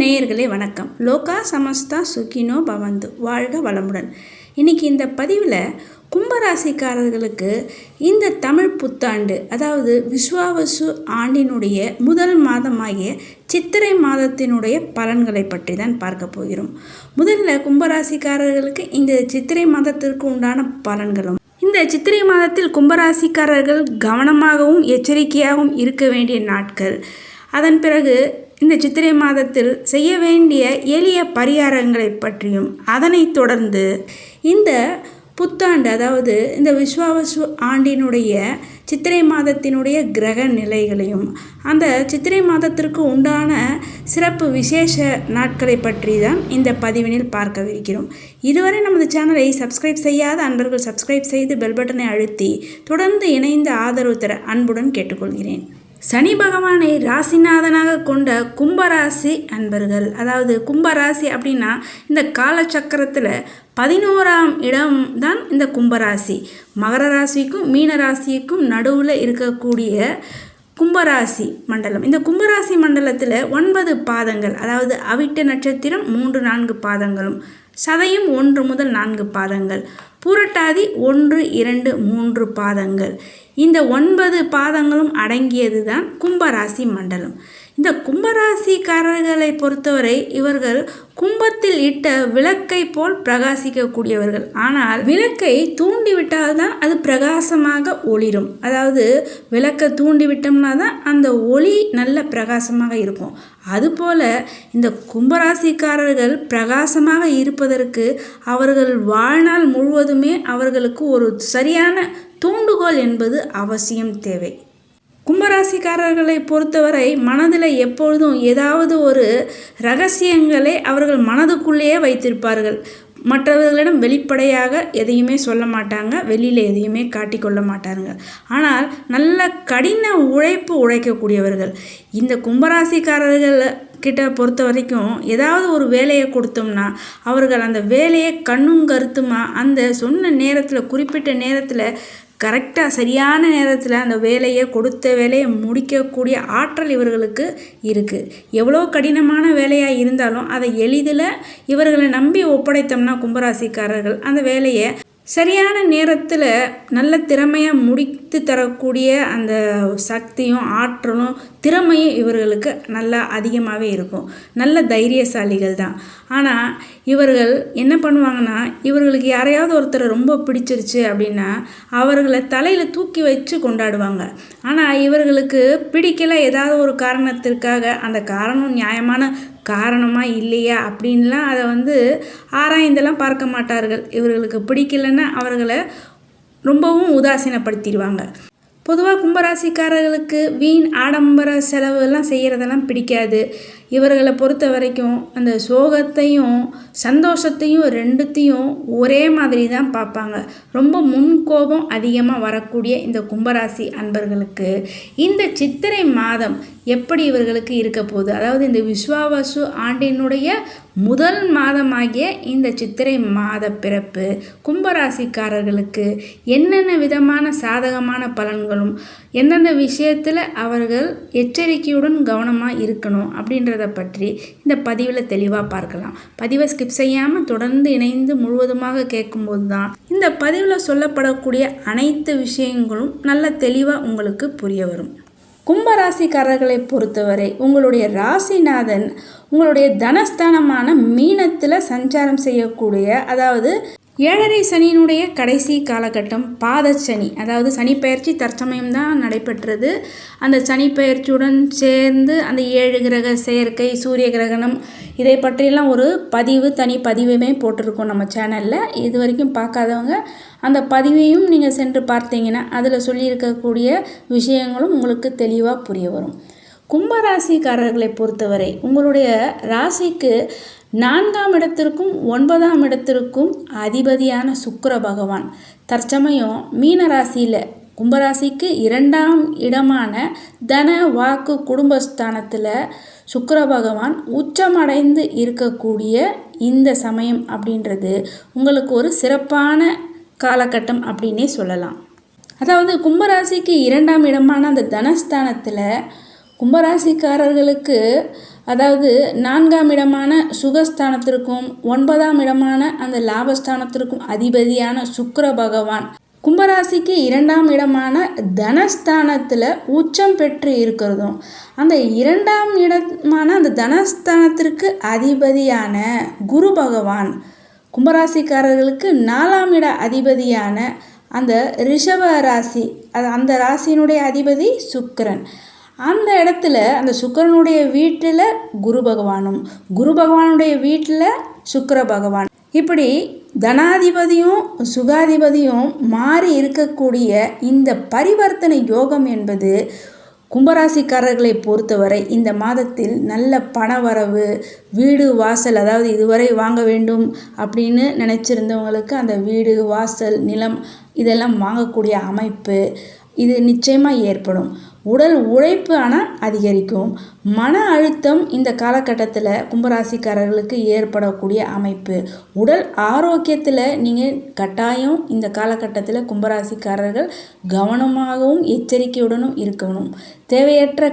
நேயர்களே வணக்கம். லோகா சமஸ்தா சுகினோ பவந்து, வாழ்க வளமுடன். இன்றைக்கி இந்த பதிவில் கும்பராசிக்காரர்களுக்கு இந்த தமிழ் புத்தாண்டு, அதாவது விஸ்வாவசு ஆண்டினுடைய முதல் மாதமாகிய சித்திரை மாதத்தினுடைய பலன்களை பற்றி தான் பார்க்க போகிறோம். முதல்ல கும்பராசிக்காரர்களுக்கு இந்த சித்திரை மாதத்திற்கு உண்டான பலன்களும், இந்த சித்திரை மாதத்தில் கும்பராசிக்காரர்கள் கவனமாகவும் எச்சரிக்கையாகவும் இருக்க வேண்டிய நாட்கள், அதன் பிறகு இந்த சித்திரை மாதத்தில் செய்ய வேண்டிய எளிய பரிகாரங்களை பற்றியும், அதனைத் தொடர்ந்து இந்த புத்தாண்டு, அதாவது இந்த விஸ்வாவசு ஆண்டினுடைய சித்திரை மாதத்தினுடைய கிரக நிலைகளையும், அந்த சித்திரை மாதத்திற்கு உண்டான சிறப்பு விசேஷ நாட்களை பற்றி தான் இந்த பதிவினில் பார்க்கவிருக்கிறோம். இதுவரை நமது சேனலை சப்ஸ்கிரைப் செய்யாத அன்பர்கள் சப்ஸ்கிரைப் செய்து பெல் பட்டனை அழுத்தி தொடர்ந்து இணைந்து ஆதரவு தர அன்புடன் கேட்டுக்கொள்கிறேன். சனி பகவானை ராசிநாதனாக கொண்ட கும்பராசி அன்பர்கள், அதாவது கும்பராசி அப்படின்னா இந்த காலச்சக்கரத்தில் 11ஆம் இடம் தான் இந்த கும்பராசி. மகர ராசிக்கும் மீன ராசிக்கும் நடுவில் இருக்கக்கூடிய கும்பராசி மண்டலம். இந்த கும்பராசி மண்டலத்தில் 9 பாதங்கள், அதாவது அவிட்ட நட்சத்திரம் 3-4 பாதங்களும், சதயம் 1 முதல் 4 பாதங்கள், பூரட்டாதி 1, 2, 3 பாதங்கள், இந்த 9 பாதங்களும் அடங்கியது தான் கும்பராசி மண்டலம். இந்த கும்பராசிக்காரர்களை பொறுத்தவரை இவர்கள் கும்பத்தில் இட்ட விளக்கை போல் பிரகாசிக்கக்கூடியவர்கள். ஆனால் விளக்கை தூண்டிவிட்டால் தான் அது பிரகாசமாக ஒளிரும். அதாவது விளக்கை தூண்டிவிட்டோம்னா தான் அந்த ஒளி நல்ல பிரகாசமாக இருக்கும். அதுபோல் இந்த கும்பராசிக்காரர்கள் பிரகாசமாக இருப்பதற்கு அவர்கள் வாழ்நாள் முழுவதுமே அவர்களுக்கு ஒரு சரியான தூண்டுகோல் என்பது அவசியம் தேவை. கும்பராசிக்காரர்களை பொறுத்தவரை மனதில் எப்பொழுதும் ஏதாவது ஒரு இரகசியங்களை அவர்கள் மனதுக்குள்ளேயே வைத்திருப்பார்கள். மற்றவர்களிடம் வெளிப்படையாக எதையுமே சொல்ல மாட்டாங்க, வெளியில் எதையுமே காட்டிக்கொள்ள மாட்டாங்க. ஆனால் நல்ல கடின உழைக்கக்கூடியவர்கள். இந்த கும்பராசிக்காரர்கள் கிட்ட பொறுத்த வரைக்கும் ஏதாவது ஒரு வேலையை கொடுத்தோம்னா அவர்கள் அந்த வேலையை கண்ணும் கருத்துமா அந்த சொன்ன நேரத்தில், குறிப்பிட்ட நேரத்தில், கரெக்டாக சரியான நேரத்தில் அந்த வேலையை, கொடுத்த வேலையை முடிக்கக்கூடிய ஆற்றல் இவர்களுக்கு இருக்குது. எவ்வளோ கடினமான வேலையாக இருந்தாலும் அதை எளிதில் இவர்களை நம்பி ஒப்படைத்தோம்னா கும்பராசிக்காரர்கள் அந்த வேலையை சரியான நேரத்தில் நல்ல திறமையாக முடித்து தரக்கூடிய அந்த சக்தியும் ஆற்றலும் திறமையும் இவர்களுக்கு நல்லா அதிகமாகவே இருக்கும். நல்ல தைரியசாலிகள் தான். ஆனால் இவர்கள் என்ன பண்ணுவாங்கன்னா, இவர்களுக்கு யாரையாவது ஒருத்தரை ரொம்ப பிடிச்சிருச்சு அப்படின்னா அவர்களை தலையில் தூக்கி வச்சு கொண்டாடுவாங்க. ஆனால் இவர்களுக்கு பிடிக்கல ஏதாவது ஒரு காரணத்திற்காக, அந்த காரணம் நியாயமான காரணமாக இல்லையா அப்படின்லாம் அதை ஆராய்ந்தெல்லாம் பார்க்க மாட்டார்கள். இவர்களுக்கு பிடிக்கலன்னா அவர்களை ரொம்பவும் உதாசீனப்படுத்திடுவாங்க. பொதுவாக கும்பராசிக்காரர்களுக்கு வீண் ஆடம்பர செலவு எல்லாம் செய்கிறதெல்லாம் பிடிக்காது. இவர்களை பொறுத்த வரைக்கும் அந்த சோகத்தையும் சந்தோஷத்தையும் ரெண்டுத்தையும் ஒரே மாதிரி தான் பார்ப்பாங்க. ரொம்ப முன்கோபம் அதிகமாக வரக்கூடிய இந்த கும்பராசி அன்பர்களுக்கு இந்த சித்திரை மாதம் எப்படி இவர்களுக்கு இருக்க போகுது, அதாவது இந்த விஸ்வாவசு ஆண்டினுடைய முதல் மாதமாகிய இந்த சித்திரை மாத பிறப்பு கும்பராசிக்காரர்களுக்கு என்னென்ன விதமான சாதகமான பலன்களும், எந்தெந்த விஷயத்தில் அவர்கள் எச்சரிக்கையுடன் கவனமாக இருக்கணும் அப்படின்றத பற்றி இந்த பதிவில் தெளிவாக பார்க்கலாம். பதிவை ஸ்கிப் செய்யாமல் தொடர்ந்து இணைந்து முழுவதுமாக கேட்கும்போது தான் இந்த பதிவில் சொல்லப்படக்கூடிய அனைத்து விஷயங்களும் நல்ல தெளிவாக உங்களுக்கு புரிய வரும். கும்பராசிக்காரர்களை பொறுத்தவரை உங்களுடைய ராசிநாதன் உங்களுடைய தனஸ்தானமான மீனத்தில் சஞ்சாரம் செய்யக்கூடிய, அதாவது 7.5 சனியினுடைய கடைசி காலகட்டம் பாதச்சனி, அதாவது சனிப்பெயர்ச்சி தற்சமயம் தான் நடைபெற்றது. அந்த சனிப்பெயர்ச்சியுடன் சேர்ந்து அந்த 7 கிரக சேர்க்கை, சூரிய கிரகணம், இதை பற்றியெல்லாம் ஒரு தனி பதிவுமே போட்டிருக்கோம் நம்ம சேனலில். இது வரைக்கும் பார்க்காதவங்க அந்த பதிவையும் நீங்கள் சென்று பார்த்தீங்கன்னா அதில் சொல்லியிருக்கக்கூடிய விஷயங்களும் உங்களுக்கு தெளிவாக புரிய வரும். கும்பராசிக்காரர்களை பொறுத்தவரை உங்களுடைய ராசிக்கு 4ஆம் இடத்திற்கும் 9ஆம் இடத்திற்கும் அதிபதியான சுக்கிர பகவான் தற்சமயம் மீன ராசியில் கும்பராசிக்கு 2ஆம் இடமான தன வாக்கு குடும்பஸ்தானத்தில் சுக்கிர பகவான் உச்சமடைந்து இருக்கக்கூடிய இந்த சமயம் அப்படின்றது உங்களுக்கு ஒரு சிறப்பான காலகட்டம் அப்படின்னே சொல்லலாம். அதாவது கும்பராசிக்கு 2ஆம் இடமான அந்த தனஸ்தானத்தில் கும்பராசிக்காரர்களுக்கு அதாவது 4ஆம் இடமான சுகஸ்தானத்திற்கும் 9ஆம் இடமான அந்த லாபஸ்தானத்திற்கும் அதிபதியான சுக்கிர பகவான் கும்பராசிக்கு 2ஆம் இடமான தனஸ்தானத்தில் உச்சம் பெற்று இருக்கிறதும், அந்த 2ஆம் இடமான அந்த தனஸ்தானத்திற்கு அதிபதியான குரு பகவான் கும்பராசிக்காரர்களுக்கு 4ஆம் இட அதிபதியான அந்த ரிஷப ராசி, அந்த ராசியினுடைய அதிபதி சுக்கிரன், அந்த இடத்துல அந்த சுக்கிரனுடைய வீட்டில் குரு பகவானும் குரு பகவானுடைய வீட்டில் சுக்கிர பகவான், இப்படி தனாதிபதியும் சுகாதிபதியும் மாறி இருக்கக்கூடிய இந்த பரிவர்த்தனை யோகம் என்பது கும்பராசிக்காரர்களை பொறுத்தவரை இந்த மாதத்தில் நல்ல பணவரவு, வீடு வாசல், அதாவது இதுவரை வாங்க வேண்டும் அப்படின்னு நினச்சிருந்தவங்களுக்கு அந்த வீடு வாசல் நிலம் இதெல்லாம் வாங்கக்கூடிய அமைப்பு இது நிச்சயமாக ஏற்படும். உடல் உழைப்பு ஆனால் அதிகரிக்கும். மன அழுத்தம் இந்த காலகட்டத்தில் கும்பராசிக்காரர்களுக்கு ஏற்படக்கூடிய அமைப்பு. உடல் ஆரோக்கியத்தில் நீங்கள் கட்டாயம் இந்த காலகட்டத்தில் கும்பராசிக்காரர்கள் கவனமாகவும் எச்சரிக்கையுடனும் இருக்கணும். தேவையற்ற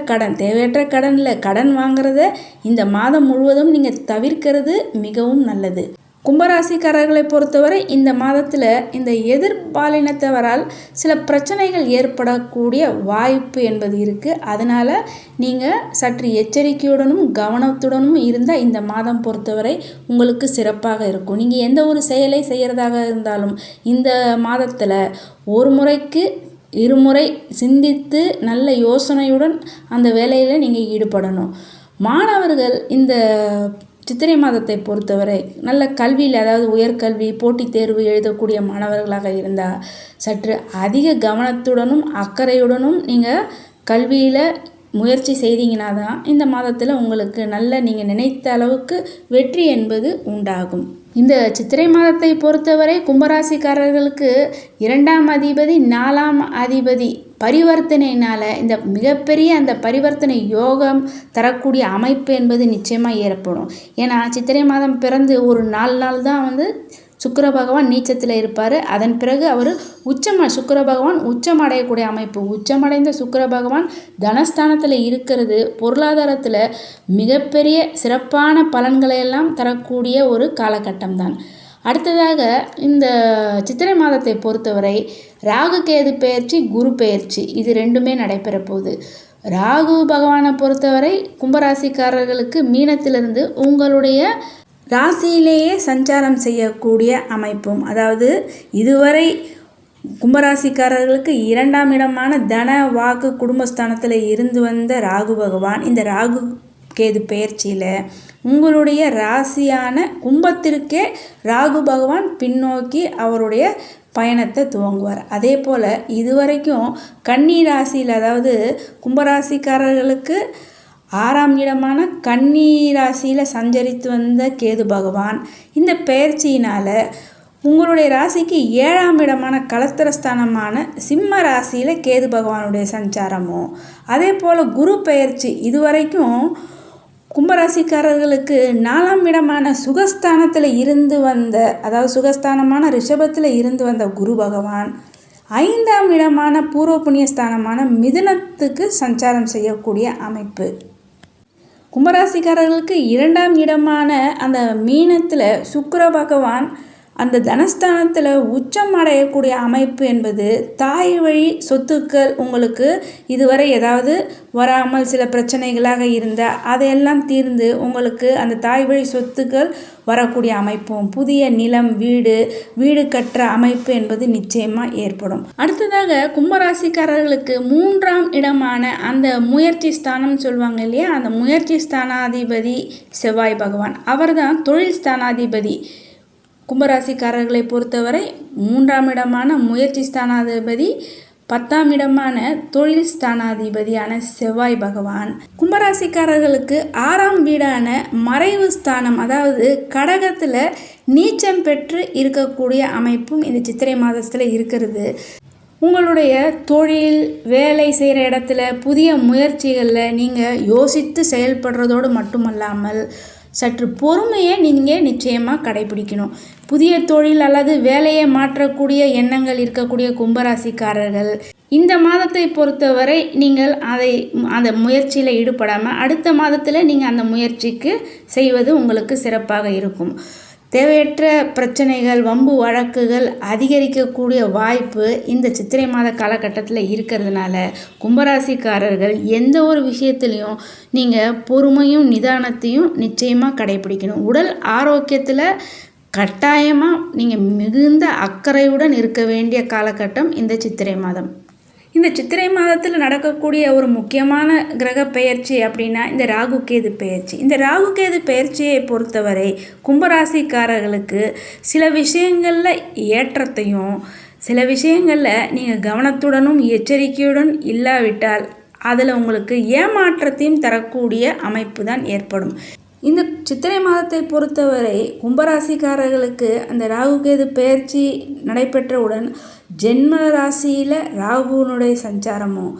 கடனில் கடன் வாங்குறத இந்த மாதம் முழுவதும் நீங்கள் தவிர்க்கிறது மிகவும் நல்லது. கும்பராசிக்காரர்களை பொறுத்தவரை இந்த மாதத்தில் இந்த எதிர்பாலினத்தவரால் சில பிரச்சனைகள் ஏற்படக்கூடிய வாய்ப்பு என்பது இருக்குது. அதனால் நீங்கள் சற்று எச்சரிக்கையுடனும் கவனத்துடனும் இருந்தால் இந்த மாதம் பொறுத்தவரை உங்களுக்கு சிறப்பாக இருக்கும். நீங்கள் எந்த ஒரு செயலை செய்கிறதாக இருந்தாலும் இந்த மாதத்தில் ஒரு முறைக்கு இருமுறை சிந்தித்து நல்ல யோசனையுடன் அந்த வேலையில் நீங்கள் ஈடுபடணும். மாணவர்கள் இந்த சித்திரை மாதத்தை பொறுத்தவரை நல்ல கல்வியில், அதாவது உயர்கல்வி போட்டித் தேர்வு எழுதக்கூடிய மாணவர்களாக இருந்தால் சற்று அதிக கவனத்துடனும் அக்கறையுடனும் நீங்கள் கல்வியில் முயற்சி செய்தீங்கன்னா தான் இந்த மாதத்தில் உங்களுக்கு நல்ல நீங்கள் நினைத்த அளவுக்கு வெற்றி என்பது உண்டாகும். இந்த சித்திரை மாதத்தை பொறுத்தவரை கும்பராசிக்காரர்களுக்கு 2ஆம் அதிபதி 4ஆம் அதிபதி பரிவர்த்தனையினால் இந்த மிகப்பெரிய அந்த பரிவர்த்தனை யோகம் தரக்கூடிய அமைப்பு என்பது நிச்சயமாக ஏற்படும். ஏன்னா சித்திரை மாதம் பிறந்து ஒரு 4 நாள் தான் சுக்கிர பகவான் நீச்சத்தில் இருப்பார். அதன் பிறகு அவர் சுக்கிர பகவான் உச்சம் அடையக்கூடிய அமைப்பு. உச்சமடைந்த சுக்கிர பகவான் தனஸ்தானத்தில் இருக்கிறது பொருளாதாரத்தில் மிகப்பெரிய சிறப்பான பலன்களை எல்லாம் தரக்கூடிய ஒரு காலகட்டம் தான். அடுத்ததாக இந்த சித்திரை மாதத்தை பொறுத்தவரை ராகு கேது பெயர்ச்சி, குரு பெயர்ச்சி இது ரெண்டுமே நடைபெற போகுது. ராகு பகவானை பொறுத்தவரை கும்பராசிக்காரர்களுக்கு மீனத்திலிருந்து உங்களுடைய ராசியிலேயே சஞ்சாரம் செய்யக்கூடிய அமைப்பும், அதாவது இதுவரை கும்பராசிக்காரர்களுக்கு 2ஆம் இடமான தன வாக்கு குடும்பஸ்தானத்தில் இருந்து வந்த ராகு பகவான் இந்த ராகு கேது பெயர்ச்சியில் உங்களுடைய ராசியான கும்பத்திற்கே ராகு பகவான் பின்னோக்கி அவருடைய பயணத்தை துவங்குவார். அதே போல் இதுவரைக்கும் கன்னி ராசியில், அதாவது கும்பராசிக்காரர்களுக்கு 6ஆம் இடமான கன்னி ராசியில் சஞ்சரித்து வந்த கேது பகவான் இந்த பெயர்ச்சியினால் உங்களுடைய ராசிக்கு 7ஆம் இடமான கலத்திரஸ்தானமான சிம்ம ராசியில் கேது பகவானுடைய சஞ்சாரமும், அதே போல் குரு பெயர்ச்சி இதுவரைக்கும் கும்பராசிக்காரர்களுக்கு 4ஆம் இடமான சுகஸ்தானத்தில் இருந்து வந்த, அதாவது சுகஸ்தானமான ரிஷபத்தில் இருந்து வந்த குரு பகவான் 5ஆம் இடமான பூர்வ புண்ணியஸ்தானமான மிதுனத்துக்கு சஞ்சாரம் செய்யக்கூடிய அமைப்பு. கும்பராசிக்காரர்களுக்கு 2ஆம் இடமான அந்த மீனத்தில் சுக்கிர பகவான் அந்த தனஸ்தானத்தில் உச்சம் அடையக்கூடிய அமைப்பு என்பது தாய் வழி சொத்துக்கள் உங்களுக்கு இதுவரை ஏதாவது வராமல் சில பிரச்சனைகளாக இருந்தால் அதையெல்லாம் தீர்ந்து உங்களுக்கு அந்த தாய் வழி சொத்துக்கள் வரக்கூடிய அமைப்பும், புதிய நிலம் வீடு கட்டுற அமைப்பு என்பது நிச்சயமாக ஏற்படும். அடுத்ததாக கும்பராசிக்காரர்களுக்கு 3ஆம் இடமான அந்த முயற்சி ஸ்தானம் சொல்லுவாங்க இல்லையா, அந்த முயற்சி ஸ்தானாதிபதி செவ்வாய் பகவான், அவர் தான் தொழில் ஸ்தானாதிபதி. கும்பராசிக்காரர்களை பொறுத்தவரை 3ஆம் இடமான முயற்சி ஸ்தானாதிபதி 10ஆம் இடமான தொழில் ஸ்தானாதிபதியான செவ்வாய் பகவான் கும்பராசிக்காரர்களுக்கு 6ஆம் வீடான மறைவு ஸ்தானம், அதாவது கடகத்தில் நீச்சம் பெற்று இருக்கக்கூடிய அமைப்பும் இந்த சித்திரை மாதத்தில் இருக்கிறது. உங்களுடைய தொழில் வேலை செய்கிற இடத்துல புதிய முயற்சிகளில் நீங்கள் யோசித்து செயல்படுறதோடு மட்டுமல்லாமல் சற்று பொறுமையை நீங்கள் நிச்சயமாக கடைபிடிக்கணும். புதிய தொழில் அல்லது வேலையை மாற்றக்கூடிய எண்ணங்கள் இருக்கக்கூடிய கும்பராசிக்காரர்கள் இந்த மாதத்தை பொறுத்தவரை நீங்கள் அந்த முயற்சியில் ஈடுபடாமல் அடுத்த மாதத்தில் நீங்கள் அந்த முயற்சிக்கு செய்வது உங்களுக்கு சிறப்பாக இருக்கும். தேவையற்ற பிரச்சனைகள், வம்பு வழக்குகள் அதிகரிக்கக்கூடிய வாய்ப்பு இந்த சித்திரை மாத காலகட்டத்தில் இருக்கிறதுனால கும்பராசிக்காரர்கள் எந்த ஒரு விஷயத்துலையும் நீங்கள் பொறுமையும் நிதானத்தையும் நிச்சயமாக கடைபிடிக்கணும். உடல் ஆரோக்கியத்தில் கட்டாயமாக நீங்கள் மிகுந்த அக்கறையுடன் இருக்க வேண்டிய காலகட்டம் இந்த சித்திரை மாதம். இந்த சித்திரை மாதத்தில் நடக்கக்கூடிய ஒரு முக்கியமான கிரக பெயர்ச்சி அப்படின்னா இந்த ராகு கேது பெயர்ச்சி. இந்த ராகு கேது பெயர்ச்சியை பொறுத்தவரை கும்பராசிக்காரர்களுக்கு சில விஷயங்களில் ஏற்றத்தையும் சில விஷயங்களில் நீங்கள் கவனத்துடனும் எச்சரிக்கையுடன் இல்லாவிட்டால் அதில் உங்களுக்கு ஏமாற்றத்தையும் தரக்கூடிய அமைப்பு தான் ஏற்படும். இந்த சித்திரை மாதத்தை பொறுத்தவரை கும்பராசிக்காரர்களுக்கு அந்த ராகு கேது பெயர்ச்சி நடைபெற்றவுடன் ஜென்ம ராசியில் ராகுனுடைய சஞ்சாரமும்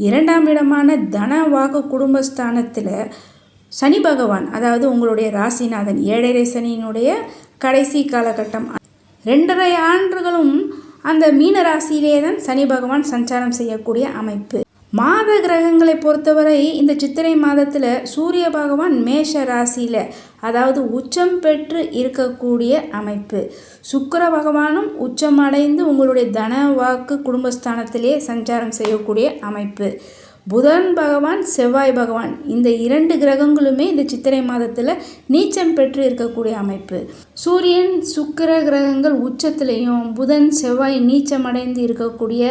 2ஆம் இடமான தன வாக்கு குடும்பஸ்தானத்தில் சனி பகவான், அதாவது உங்களுடைய ராசிநாதன் 7.5 சனியினுடைய கடைசி காலகட்டம் 2.5 ஆண்டுகளும் அந்த மீன ராசியிலே தான் சனி பகவான் சஞ்சாரம் செய்யக்கூடிய அமைப்பு. மாத கிரகங்களை பொறுத்தவரை இந்த சித்திரை மாதத்தில் சூரிய பகவான் மேஷ ராசியில், அதாவது உச்சம் பெற்று இருக்கக்கூடிய அமைப்பு. சுக்கிர பகவானும் உச்சமடைந்து உங்களுடைய தன வாக்கு குடும்பஸ்தானத்திலே சஞ்சாரம் செய்யக்கூடிய அமைப்பு. புதன் பகவான், செவ்வாய் பகவான் இந்த 2 கிரகங்களுமே இந்த சித்திரை மாதத்தில் நீச்சம் பெற்று இருக்கக்கூடிய அமைப்பு. சூரியன் சுக்கிர கிரகங்கள் உச்சத்திலையும் புதன் செவ்வாய் நீச்சமடைந்து இருக்கக்கூடிய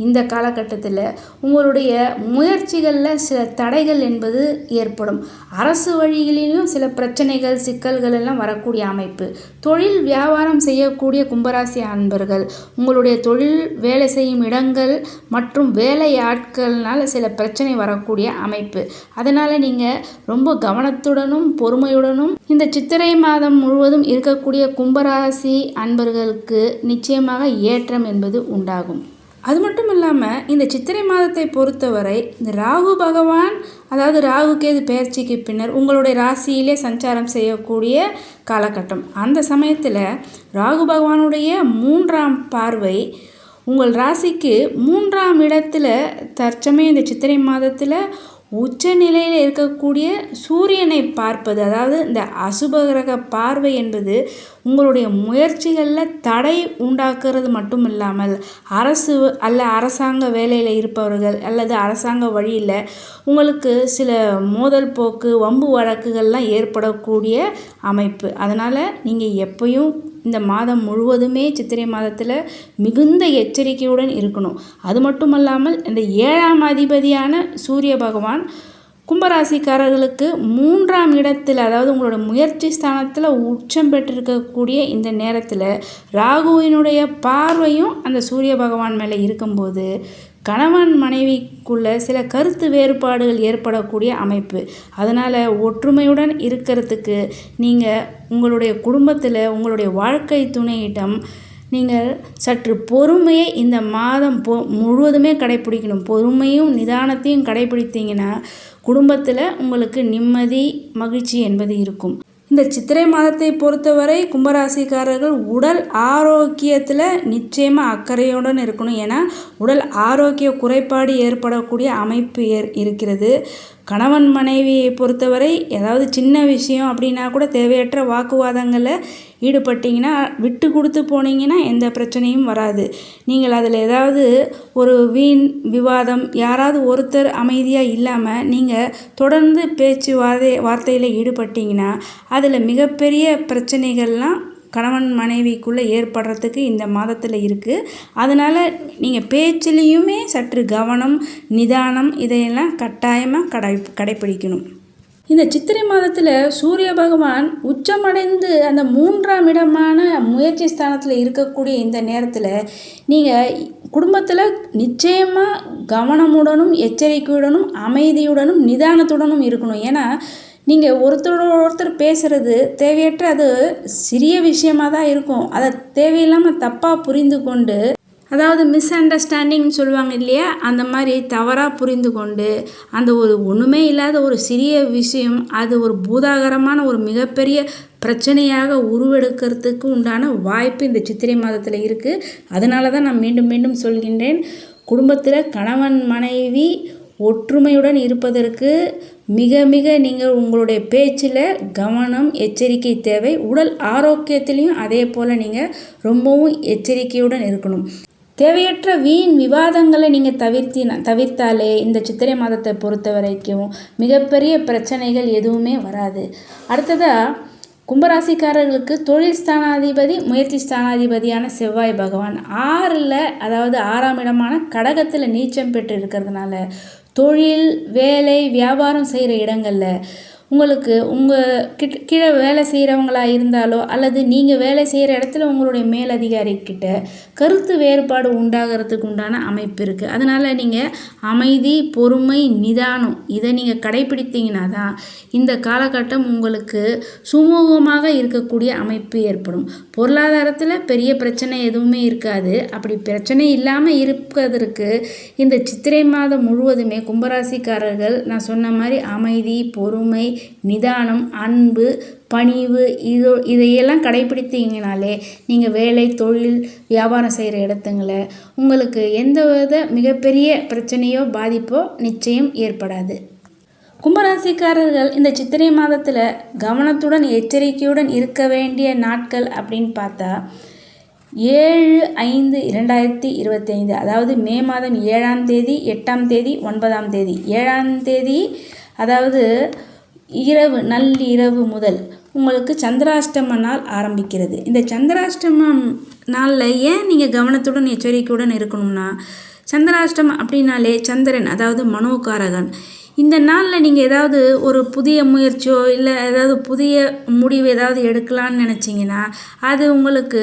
இந்த காலகட்டத்தில் உங்களுடைய முயற்சிகளில் சில தடைகள் என்பது ஏற்படும். அரசு வழிகளிலும் சில பிரச்சனைகள், சிக்கல்கள் எல்லாம் வரக்கூடிய அமைப்பு. தொழில் வியாபாரம் செய்யக்கூடிய கும்பராசி அன்பர்கள் உங்களுடைய தொழில் வேலை செய்யும் இடங்கள் மற்றும் வேலை ஆட்கள்னால சில பிரச்சனை வரக்கூடிய அமைப்பு. அதனால் நீங்கள் ரொம்ப கவனத்துடனும் பொறுமையுடனும் இந்த சித்திரை மாதம் முழுவதும் இருக்கக்கூடிய கும்பராசி அன்பர்களுக்கு நிச்சயமாக ஏற்றம் என்பது உண்டாகும். அது மட்டும் இல்லாமல் இந்த சித்திரை மாதத்தை பொறுத்தவரை இந்த ராகு பகவான், அதாவது ராகு கேது பெயர்ச்சிக்கு பின்னர் உங்களுடைய ராசியிலே சஞ்சாரம் செய்யக்கூடிய காலகட்டம். அந்த சமயத்தில் ராகு பகவானுடைய 3ஆம் பார்வை உங்கள் ராசிக்கு 3ஆம் இடத்துல தற்சமயம் இந்த சித்திரை மாதத்தில் உச்ச நிலையில் இருக்கக்கூடிய சூரியனை பார்ப்பது, அதாவது இந்த அசுப கிரக பார்வை என்பது உங்களுடைய முயற்சிகளில் தடை உண்டாக்குறது மட்டும் இல்லாமல் அரசு அரசாங்க வேலையில் இருப்பவர்கள் அல்லது அரசாங்க வழியில் உங்களுக்கு சில மோதல் போக்கு, வம்பு வழக்குகள்லாம் ஏற்படக்கூடிய அமைப்பு. அதனால் நீங்கள் எப்பயும் இந்த மாதம் முழுவதுமே சித்திரை மாதத்தில் மிகுந்த எச்சரிக்கையுடன் இருக்கணும். அது மட்டுமல்லாமல் இந்த 7ஆம் அதிபதியான சூரிய பகவான் கும்பராசிக்காரர்களுக்கு 3ஆம் இடத்தில், அதாவது உங்களோட முயற்சி ஸ்தானத்தில் உச்சம் பெற்றிருக்கக்கூடிய இந்த நேரத்தில் ராகுவினுடைய பார்வையும் அந்த சூரிய பகவான் மேலே இருக்கும்போது கணவன் மனைவிக்குள்ள சில கருத்து வேறுபாடுகள் ஏற்படக்கூடிய அமைப்பு. அதனால் ஒற்றுமையுடன் இருக்கிறதுக்கு நீங்கள் உங்களுடைய குடும்பத்தில் உங்களுடைய வாழ்க்கை துணையிடம் நீங்கள் சற்று பொறுமையை இந்த மாதம் முழுவதுமே கடைப்பிடிக்கணும். பொறுமையும் நிதானத்தையும் கடைப்பிடித்தீங்கன்னா குடும்பத்தில் உங்களுக்கு நிம்மதி, மகிழ்ச்சி என்பது இருக்கும். இந்த சித்திரை மாதத்தை பொறுத்தவரை கும்பராசிக்காரர்கள் உடல் ஆரோக்கியத்தில் நிச்சயமாக அக்கறையுடன் இருக்கணும். ஏன்னா உடல் ஆரோக்கிய குறைபாடு ஏற்படக்கூடிய அமைப்பு இருக்கிறது. கணவன் மனைவியை பொறுத்தவரை ஏதாவது சின்ன விஷயம் அப்படின்னா கூட தேவையற்ற வாக்குவாதங்களில் ஈடுபட்டிங்கன்னா, விட்டு கொடுத்து போனீங்கன்னா எந்த பிரச்சனையும் வராது. நீங்கள் அதில் ஏதாவது ஒரு வீண் விவாதம், யாராவது ஒருத்தர் அமைதியாக இல்லாமல் நீங்கள் தொடர்ந்து பேச்சு வார்த்தையில் ஈடுபட்டிங்கன்னா அதில் மிகப்பெரிய பிரச்சனைகள்லாம் கணவன் மனைவிக்குள்ளே ஏற்படுறதுக்கு இந்த மாதத்தில் இருக்குது. அதனால் நீங்கள் பேச்சிலையுமே சற்று கவனம், நிதானம் இதையெல்லாம் கட்டாயமாக கடைப்பிடிக்கணும். இந்த சித்திரை மாதத்தில் சூரிய பகவான் உச்சமடைந்து அந்த 3ஆம் இடமான முயற்சி ஸ்தானத்தில் இருக்கக்கூடிய இந்த நேரத்தில் நீங்கள் குடும்பத்தில் நிச்சயமாக கவனமுடனும் எச்சரிக்கையுடனும் அமைதியுடனும் நிதானத்துடனும் இருக்கணும். ஏன்னா நீங்கள் ஒருத்தர் பேசுகிறது தேவையற்ற, அது சிறிய விஷயமாக தான் இருக்கும். அதை தேவையில்லாமல் தப்பாக புரிந்து கொண்டு அதாவது மிஸ் அண்டர்ஸ்டாண்டிங்னு சொல்லுவாங்க இல்லையா, அந்த மாதிரி தவறாக புரிந்து கொண்டு அந்த ஒரு ஒன்றுமே இல்லாத ஒரு சிறிய விஷயம் அது ஒரு பூதாகரமான ஒரு மிகப்பெரிய பிரச்சனையாக உருவெடுக்கிறதுக்கு உண்டான வாய்ப்பு இந்த சித்திரை மாதத்தில் இருக்குது. அதனால தான் நான் மீண்டும் மீண்டும் சொல்கின்றேன், குடும்பத்தில் கணவன் மனைவி ஒற்றுமையுடன் இருப்பதற்கு மிக மிக நீங்கள் உங்களுடைய பேச்சில் கவனம் எச்சரிக்கை தேவை. உடல் ஆரோக்கியத்திலையும் அதே போல் நீங்கள் ரொம்பவும் எச்சரிக்கையுடன் இருக்கணும். தேவையற்ற வீண் விவாதங்களை நீங்கள் தவிர்த்தாலே இந்த சித்திரை மாதத்தை பொறுத்த வரைக்கும் மிகப்பெரிய பிரச்சனைகள் எதுவுமே வராது. அடுத்ததாக கும்பராசிக்காரர்களுக்கு தொழில் ஸ்தானாதிபதி முயற்சி ஸ்தானாதிபதியான செவ்வாய் பகவான் 6ல், அதாவது 6ஆம் இடமான கடகத்தில் நீச்சம் பெற்று இருக்கிறதுனால தொழில் வேலை வியாபாரம் செய்கிற இடங்களில் உங்களுக்கு உங்கள் கீழே வேலை செய்கிறவங்களா இருந்தாலோ அல்லது நீங்கள் வேலை செய்கிற இடத்துல உங்களுடைய மேலதிகாரிக்கிட்ட கருத்து வேறுபாடு உண்டாகிறதுக்கு உண்டான அமைப்பு இருக்குது. அதனால் நீங்கள் அமைதி, பொறுமை, நிதானம் இதை நீங்கள் கடைப்பிடித்தீங்கன்னா தான் இந்த காலகட்டம் உங்களுக்கு சுமூகமாக இருக்கக்கூடிய அமைப்பு ஏற்படும். பொருளாதாரத்தில் பெரிய பிரச்சனை எதுவுமே இருக்காது. அப்படி பிரச்சனை இல்லாமல் இருப்பதற்கு இந்த சித்திரை மாதம் முழுவதுமே கும்பராசிக்காரர்கள் நான் சொன்ன மாதிரி அமைதி, பொறுமை, நிதானம், அன்பு, பணிவு இதையெல்லாம் கடைப்பிடித்தீங்கனாலே நீங்கள் வேலை, தொழில், வியாபாரம் செய்கிற இடத்துங்கள உங்களுக்கு எந்தவித மிகப்பெரிய பிரச்சனையோ பாதிப்போ நிச்சயம் ஏற்படாது. கும்பராசிக்காரர்கள் இந்த சித்திரை மாதத்தில் கவனத்துடன் எச்சரிக்கையுடன் இருக்க வேண்டிய நாட்கள் அப்படின்னு பார்த்தா 7/5/2025, அதாவது மே மாதம் 7ஆம் தேதி, 8ஆம் தேதி, 9ஆம் தேதி. 7ஆம் தேதி அதாவது இரவு நள்ளிரவு முதல் உங்களுக்கு சந்திராஷ்டம நாள் ஆரம்பிக்கிறது. இந்த சந்திராஷ்டமம் நாளில் ஏன் நீங்கள் கவனத்துடன் எச்சரிக்கையுடன் இருக்கணும்னா, சந்திராஷ்டமம் அப்படின்னாலே சந்திரன் அதாவது மனோகாரகன். இந்த நாளில் நீங்கள் ஏதாவது ஒரு புதிய முயற்சியோ இல்லை ஏதாவது புதிய முடிவு ஏதாவது எடுக்கலான்னு நினச்சிங்கன்னா அது உங்களுக்கு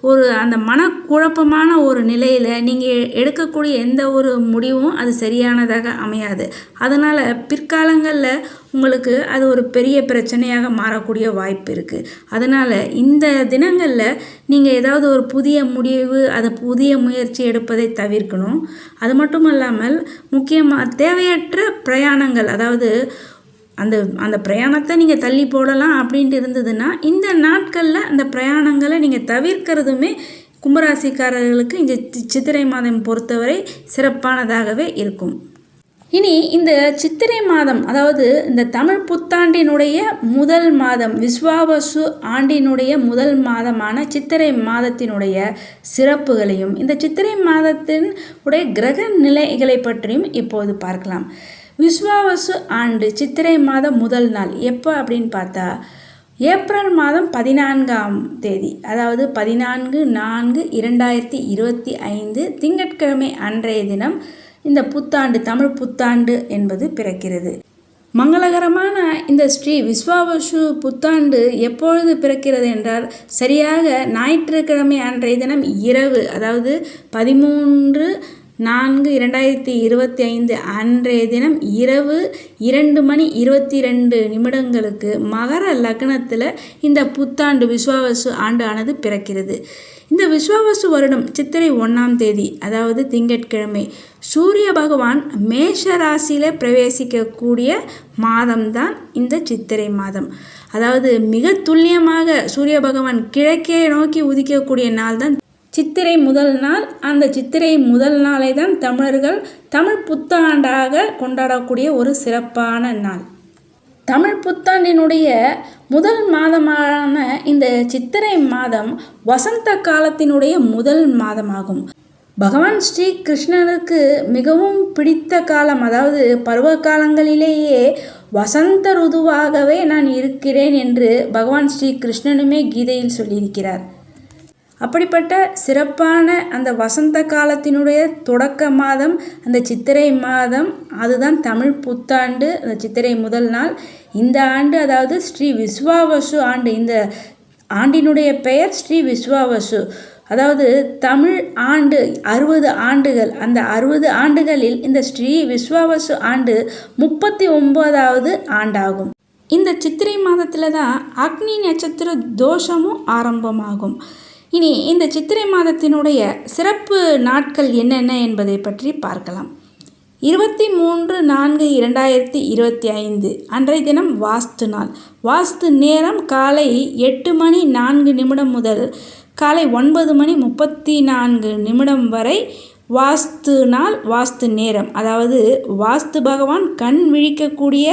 ஒரு அந்த மனக்குழப்பமான ஒரு நிலையில் நீங்கள் எடுக்கக்கூடிய எந்த ஒரு முடிவும் அது சரியானதாக அமையாது. அதனால் பிற்காலங்களில் உங்களுக்கு அது ஒரு பெரிய பிரச்சனையாக மாறக்கூடிய வாய்ப்பு இருக்குது. அதனால் இந்த தினங்களில் நீங்கள் ஏதாவது ஒரு புதிய முடிவு அதை புதிய முயற்சி எடுப்பதை தவிர்க்கணும். அது மட்டும் இல்லாமல் முக்கியமாக தேவையற்ற பிரயாணங்கள், அதாவது அந்த பிரயாணத்தை நீங்கள் தள்ளி போடலாம் அப்படின்ட்டு இருந்ததுன்னா இந்த நாட்களில் அந்த பிரயாணங்களை நீங்கள் தவிர்க்கிறதுமே கும்பராசிக்காரர்களுக்கு இந்த சித்திரை மாதம் பொறுத்தவரை சிறப்பானதாகவே இருக்கும். இனி இந்த சித்திரை மாதம், அதாவது இந்த தமிழ் புத்தாண்டினுடைய முதல் மாதம், விஸ்வாவசு ஆண்டினுடைய முதல் மாதமான சித்திரை மாதத்தினுடைய சிறப்புகளையும் இந்த சித்திரை மாதத்தின் உடைய கிரக நிலைகளை பற்றியும் இப்போது பார்க்கலாம். விஸ்வாவசு ஆண்டு சித்திரை மாதம் முதல் நாள் எப்போ அப்படின்னு பார்த்தா ஏப்ரல் மாதம் 14ஆம் தேதி, அதாவது 14/4/2025 திங்கட்கிழமை அன்றைய தினம் இந்த புத்தாண்டு, தமிழ் புத்தாண்டு என்பது பிறக்கிறது. மங்களகரமான இந்த ஸ்ரீ விஸ்வாவசு புத்தாண்டு எப்பொழுது பிறக்கிறது என்றால் சரியாக ஞாயிற்றுக்கிழமை அன்றைய தினம் இரவு, அதாவது 13/4/2025 அன்றைய தினம் இரவு 2:22 மகர லக்னத்தில் இந்த புத்தாண்டு விஸ்வாவசு ஆண்டு ஆனது பிறக்கிறது. இந்த விஸ்வாவசு வருடம் சித்திரை 1ஆம் தேதி, அதாவது திங்கட்கிழமை, சூரிய பகவான் மேஷ ராசியில் பிரவேசிக்கக்கூடிய மாதம்தான் இந்த சித்திரை மாதம். அதாவது மிக துல்லியமாக சூரிய பகவான் கிழக்கே நோக்கி உதிக்கக்கூடிய நாள் தான் சித்திரை முதல் நாள். அந்த சித்திரை முதல் நாளை தான் தமிழர்கள் தமிழ் புத்தாண்டாக கொண்டாடக்கூடிய ஒரு சிறப்பான நாள். தமிழ் புத்தாண்டினுடைய முதல் மாதமான இந்த சித்திரை மாதம் வசந்த காலத்தினுடைய முதல் மாதமாகும். பகவான் ஸ்ரீ கிருஷ்ணனுக்கு மிகவும் பிடித்த காலம், அதாவது பருவ காலங்களிலேயே வசந்த ருதுவாகவே நான் இருக்கிறேன் என்று பகவான் ஸ்ரீ கிருஷ்ணனுமே கீதையில் சொல்லியிருக்கிறார். அப்படிப்பட்ட சிறப்பான அந்த வசந்த காலத்தினுடைய தொடக்க மாதம் அந்த சித்திரை மாதம், அதுதான் தமிழ் புத்தாண்டு. அந்த சித்திரை முதல் நாள் இந்த ஆண்டு, அதாவது ஸ்ரீ விஸ்வாவசு ஆண்டு. இந்த ஆண்டினுடைய பெயர் ஸ்ரீ விஸ்வாவசு. அதாவது தமிழ் ஆண்டு 60 ஆண்டுகள். அந்த 60 ஆண்டுகளில் இந்த ஸ்ரீ விஸ்வாவசு ஆண்டு 39வது ஆண்டாகும். இந்த சித்திரை மாதத்தில் தான் அக்னி நட்சத்திர தோஷமும் ஆரம்பமாகும். இனி இந்த சித்திரை மாதத்தினுடைய சிறப்பு நாட்கள் என்னென்ன என்பதை பற்றி பார்க்கலாம். 23/4/2025 அன்றைய தினம் வாஸ்து நாள். வாஸ்து நேரம் காலை 8:04 முதல் காலை 9:34 வரை வாஸ்து நாள், வாஸ்து நேரம். அதாவது வாஸ்து பகவான் கண் விழிக்கக்கூடிய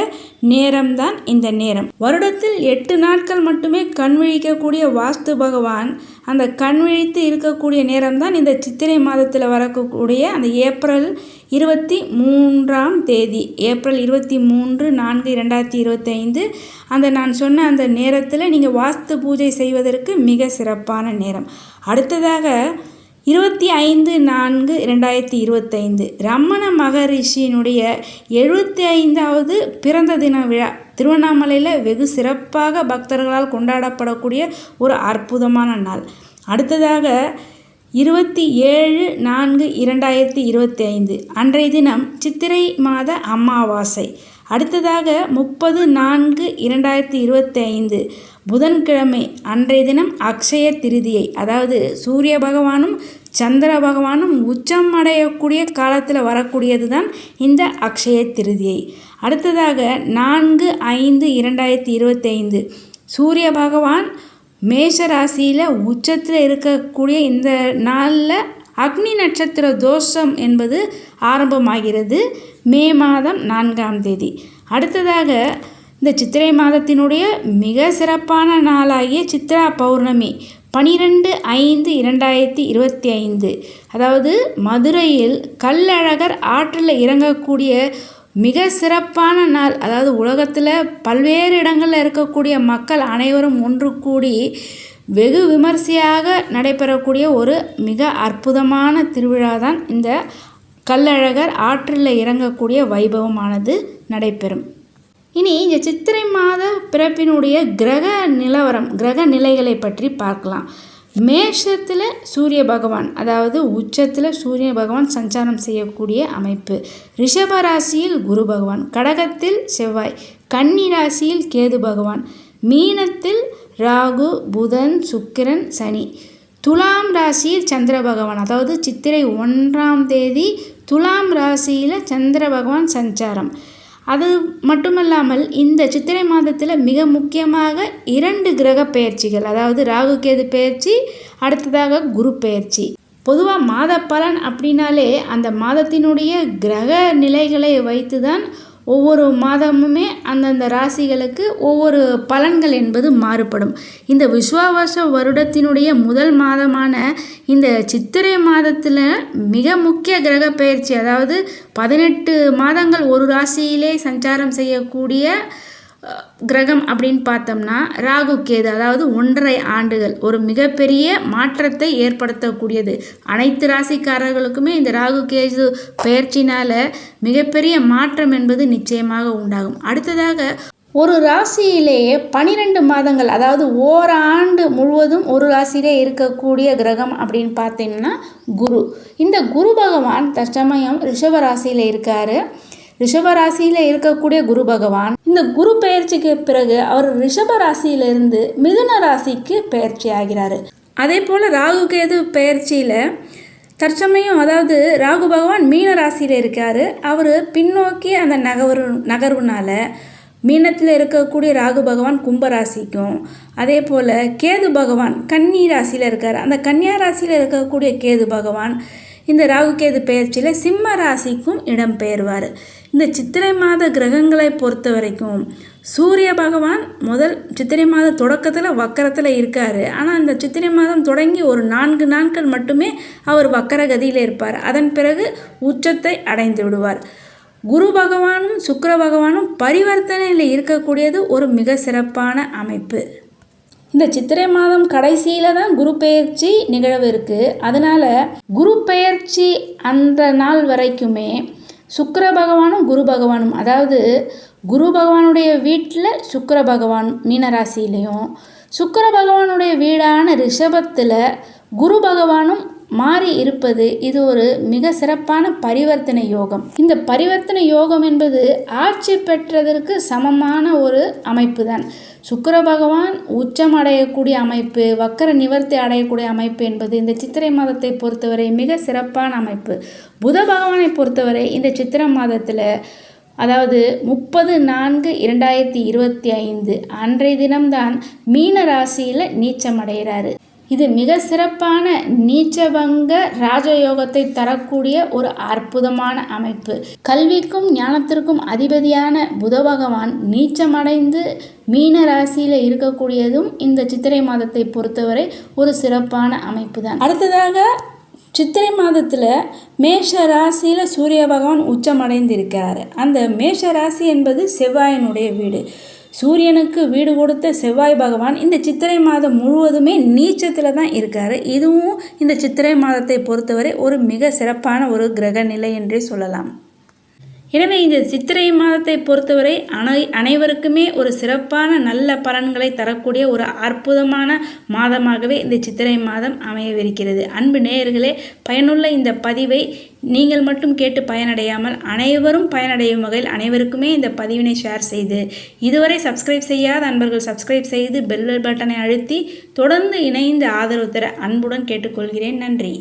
நேரம்தான் இந்த நேரம். வருடத்தில் 8 நாட்கள் மட்டுமே கண் விழிக்கக்கூடிய வாஸ்து பகவான் அந்த கண் விழித்து இருக்கக்கூடிய நேரம்தான் இந்த சித்திரை மாதத்தில் வரக்கூடிய அந்த ஏப்ரல் 23 ஏப்ரல் 23/4/2025 அந்த நான் சொன்ன அந்த நேரத்தில் நீங்கள் வாஸ்து பூஜை செய்வதற்கு மிக சிறப்பான நேரம். அடுத்ததாக 25/4/2025 ரமண மகரிஷியினுடைய 75வது பிறந்த தின விழா திருவண்ணாமலையில் வெகு சிறப்பாக பக்தர்களால் கொண்டாடப்படக்கூடிய ஒரு அற்புதமான நாள். அடுத்ததாக 27/4/2025 அன்றைய தினம் சித்திரை மாத அமாவாசை. அடுத்ததாக 30/4/2025 புதன்கிழமை அன்றைய தினம் அக்ஷய திருதியை. அதாவது சூரிய பகவானும் சந்திர பகவானும் உச்சம் அடையக்கூடிய காலத்தில் வரக்கூடியது தான் இந்த அக்ஷய திருதியை. அடுத்ததாக 4/5/2025 சூரிய பகவான் மேஷ ராசியில் உச்சத்தில் இருக்கக்கூடிய இந்த நாளில் அக்னி நட்சத்திர தோஷம் என்பது ஆரம்பமாகிறது மே மாதம் 4ஆம் தேதி. அடுத்ததாக இந்த சித்திரை மாதத்தினுடைய மிக சிறப்பான நாளாகிய சித்ரா பௌர்ணமி 12/5/2025 அதாவது மதுரையில் கள்ளழகர் ஆற்றில் இறங்கக்கூடிய மிக சிறப்பான நாள். அதாவது உலகத்தில் பல்வேறு இடங்களில் இருக்கக்கூடிய மக்கள் அனைவரும் ஒன்று கூடி வெகு விமர்சையாக நடைபெறக்கூடிய ஒரு மிக அற்புதமான திருவிழா தான் இந்த கள்ளழகர் ஆற்றில் இறங்கக்கூடிய வைபவமானது நடைபெறும். இனி இந்த சித்திரை மாத பிறப்பினுடைய கிரக நிலவரம், கிரக நிலைகளை பற்றி பார்க்கலாம். மேஷத்தில் சூரிய பகவான், அதாவது உச்சத்தில் சூரிய பகவான் சஞ்சாரம் செய்யக்கூடிய அமைப்பு. ரிஷப ராசியில் குரு பகவான், கடகத்தில் செவ்வாய், கன்னி ராசியில் கேது பகவான், மீனத்தில் ராகு, புதன், சுக்கிரன், சனி, துலாம் ராசியில் சந்திர பகவான். அதாவது சித்திரை 1ஆம் தேதி துலாம் ராசியில் சந்திர பகவான் சஞ்சாரம். அது மட்டுமல்லாமல் இந்த சித்திரை மாதத்தில் மிக முக்கியமாக 2 கிரக பெயர்ச்சிகள், அதாவது ராகு கேது பெயர்ச்சி, அடுத்ததாக குரு பெயர்ச்சி. பொதுவாக மாத பலன் அப்படின்னாலே அந்த மாதத்தினுடைய கிரக நிலைகளை வைத்து தான் ஒவ்வொரு மாதமுமே அந்தந்த ராசிகளுக்கு ஒவ்வொரு பலன்கள் என்பது மாறுபடும். இந்த விஸ்வாவச வருடத்தினுடைய முதல் மாதமான இந்த சித்திரை மாதத்தில் மிக முக்கிய கிரக பெயர்ச்சி, அதாவது 18 மாதங்கள் ஒரு ராசியிலே சஞ்சாரம் செய்யக்கூடிய கிரகம் அப்படின்னு பார்த்தோம்னா ராகு கேது. அதாவது 1.5 ஆண்டுகள் ஒரு மிகப்பெரிய மாற்றத்தை ஏற்படுத்தக்கூடியது. அனைத்து ராசிக்காரர்களுக்குமே இந்த ராகு கேது பெயர்ச்சினால் மிகப்பெரிய மாற்றம் என்பது நிச்சயமாக உண்டாகும். அடுத்ததாக ஒரு ராசியிலேயே 12 மாதங்கள், அதாவது ஓராண்டு முழுவதும் ஒரு ராசியிலே இருக்கக்கூடிய கிரகம் அப்படின்னு பார்த்தீங்கன்னா குரு. இந்த குரு பகவான் தற்சமயம் ரிஷப ராசியில் இருக்கார். ரிஷப ராசியில் இருக்கக்கூடிய குரு பகவான் இந்த குரு பெயர்ச்சிக்கு பிறகு அவர் ரிஷப ராசியிலிருந்து மிதுன ராசிக்கு பெயர்ச்சி ஆகிறார். அதே போல் ராகு கேது பெயர்ச்சியில் தற்சமயம், அதாவது ராகு பகவான் மீன ராசியில் இருக்கார். அவர் பின்னோக்கி அந்த நகர்வுனால மீனத்தில் இருக்கக்கூடிய ராகு பகவான் கும்பராசிக்கும், அதே போல் கேது பகவான் கன்னி ராசியில் இருக்கார். அந்த கன்னியா ராசியில் இருக்கக்கூடிய கேது பகவான் இந்த ராகு கேது பெயர்ச்சியில் சிம்ம ராசிக்கும் இடம் பெயர்வார். இந்த சித்திரை மாத கிரகங்களை பொறுத்த வரைக்கும் சூரிய பகவான் முதல் சித்திரை மாத தொடக்கத்தில் வக்கரத்தில் இருக்கார். ஆனால் அந்த சித்திரை மாதம் தொடங்கி ஒரு 4 நாட்கள் மட்டுமே அவர் வக்கர கதியில் இருப்பார். அதன் பிறகு உச்சத்தை அடைந்து விடுவார். குரு பகவானும் சுக்கிர பகவானும் பரிவர்த்தனையில் இருக்கக்கூடியது ஒரு மிக சிறப்பான அமைப்பு. இந்த சித்திரை மாதம் கடைசியில் தான் குரு பெயர்ச்சி நிகழவிருக்கு. அதனால் குரு பெயர்ச்சி அந்த நாள் வரைக்குமே சுக்கிர பகவானும் குரு பகவானும், அதாவது குரு பகவானுடைய வீட்டில் சுக்கிர பகவான் மீனராசியிலையும், சுக்கிர பகவானுடைய வீடான ரிஷபத்தில் குரு பகவானும் மாறி இருப்பது இது ஒரு மிக சிறப்பான பரிவர்த்தனை யோகம். இந்த பரிவர்த்தனை யோகம் என்பது ஆட்சி பெற்றதற்கு சமமான ஒரு அமைப்பு தான். சுக்கிர பகவான் உச்சம் அடையக்கூடிய அமைப்பு, வக்கர நிவர்த்தி அடையக்கூடிய அமைப்பு என்பது இந்த சித்திரை மாதத்தை பொறுத்தவரை மிக சிறப்பான அமைப்பு. புத பகவானை பொறுத்தவரை இந்த சித்திரை மாதத்தில், அதாவது 30/4/2025 அன்றைய தினம்தான் மீன ராசியில் நீச்சம் அடைகிறாரு. இது மிக சிறப்பான நீச்சபங்க ராஜயோகத்தை தரக்கூடிய ஒரு அற்புதமான அமைப்பு. கல்விக்கும் ஞானத்திற்கும் அதிபதியான புத பகவான் நீச்சமடைந்து மீன ராசியில் இருக்கக்கூடியதும் இந்த சித்திரை மாதத்தை பொறுத்தவரை ஒரு சிறப்பான அமைப்பு தான். அடுத்ததாக சித்திரை மாதத்தில் மேஷ ராசியில் சூரிய பகவான் உச்சமடைந்து இருக்கிறார். அந்த மேஷ ராசி என்பது செவ்வாயினுடைய வீடு. சூரியனுக்கு வீடு கொடுத்த செவ்வாய் பகவான் இந்த சித்திரை மாதம் முழுவதுமே நீச்சத்தில் தான் இருக்கார். இதுவும் இந்த சித்திரை மாதத்தை பொறுத்தவரை ஒரு மிக சிறப்பான ஒரு கிரக நிலை என்றே சொல்லலாம். எனவே இந்த சித்திரை மாதத்தை பொறுத்தவரை அனைவருக்குமே ஒரு சிறப்பான நல்ல பலன்களை தரக்கூடிய ஒரு அற்புதமான மாதமாகவே இந்த சித்திரை மாதம் அமையவிருக்கிறது. அன்பு நேயர்களே, பயனுள்ள இந்த பதிவை நீங்கள் மட்டும் கேட்டு பயனடையாமல் அனைவரும் பயனடையும் வகையில் அனைவருக்குமே இந்த பதிவினை ஷேர் செய்து, இதுவரை சப்ஸ்கிரைப் செய்யாத அன்பர்கள் சப்ஸ்கிரைப் செய்து பெல் பட்டனை அழுத்தி தொடர்ந்து இணைந்து ஆதரவு தர அன்புடன் கேட்டுக்கொள்கிறேன். நன்றி.